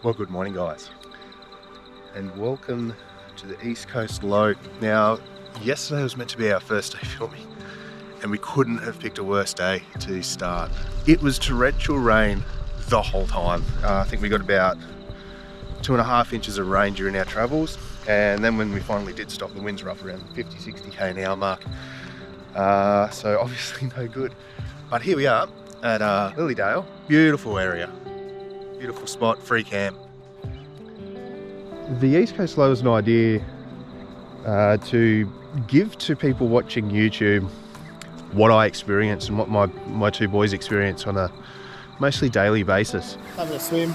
Well, good morning, guys, and welcome to the East Coast Low. Now, yesterday was meant to be our first day filming, and we couldn't have picked a worse day to start. It was torrential rain the whole time. I think we got about 2.5 inches of rain during our travels, and then when we finally did stop, the winds were up around 50-60 k an hour mark. So obviously no good. But here we are at Lilydale. Beautiful area. Beautiful spot, free camp. The East Coast Low is an idea to give to people watching YouTube what I experience and what my two boys experience on a mostly daily basis. Having a swim,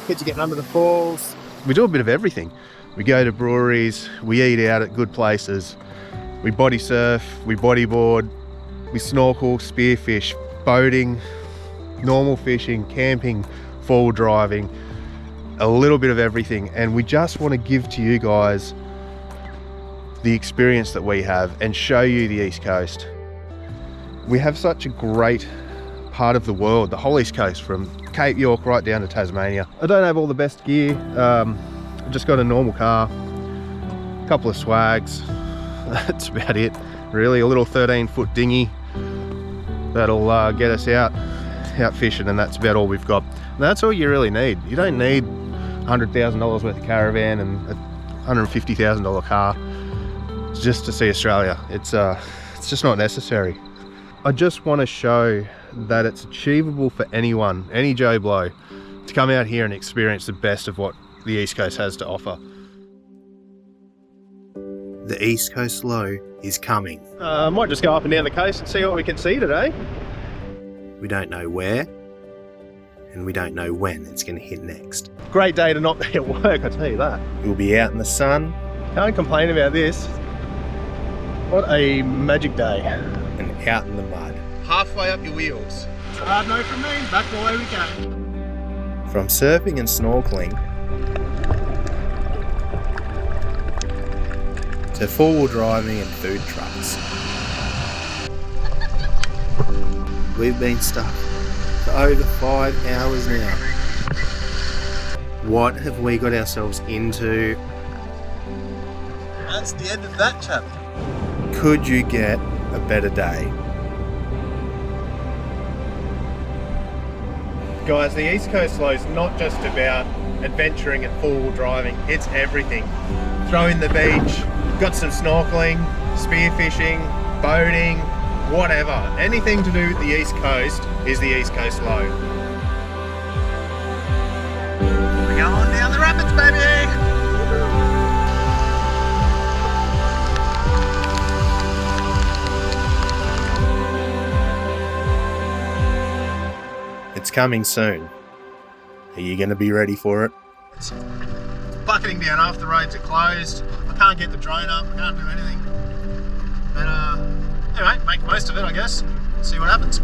kids are getting under the falls. We do a bit of everything. We go to breweries, we eat out at good places, we body surf, we bodyboard, we snorkel, spearfish, boating, normal fishing, camping, four-wheel driving, a little bit of everything. And we just want to give to you guys the experience that we have and show you the East Coast. We have such a great part of the world, the whole East Coast, from Cape York right down to Tasmania. I don't have all the best gear. I've just got a normal car, a couple of swags. That's about it, really. A little 13-foot dinghy that'll get us out fishing, and that's about all we've got. And that's all you really need. You don't need $100,000 worth of caravan and a $150,000 car just to see Australia. It's just not necessary. I just want to show that it's achievable for anyone, any Joe Blow, to come out here and experience the best of what the East Coast has to offer. The East Coast Low is coming. I might just go up and down the coast and see what we can see today. We don't know where, and we don't know when it's going to hit next. Great day to not be at work, I tell you that. We'll be out in the sun. Can't complain about this. What a magic day. And out in the mud. Halfway up your wheels. Hard no from me, back the way we came. From surfing and snorkeling to four-wheel driving and food trucks. We've been stuck for over 5 hours now. What have we got ourselves into? That's the end of that chapter. Could you get a better day? Guys, the East Coast Low is not just about adventuring and four-wheel driving, it's everything. Throw in the beach, got some snorkeling, spearfishing, boating, whatever. Anything to do with the East Coast is the East Coast Low. We're going down the rapids, baby! It's coming soon. Are you going to be ready for it? It's bucketing down, half the roads are closed. I can't get the drone up, I can't do anything. But anyway, make the most of it, I guess. See what happens.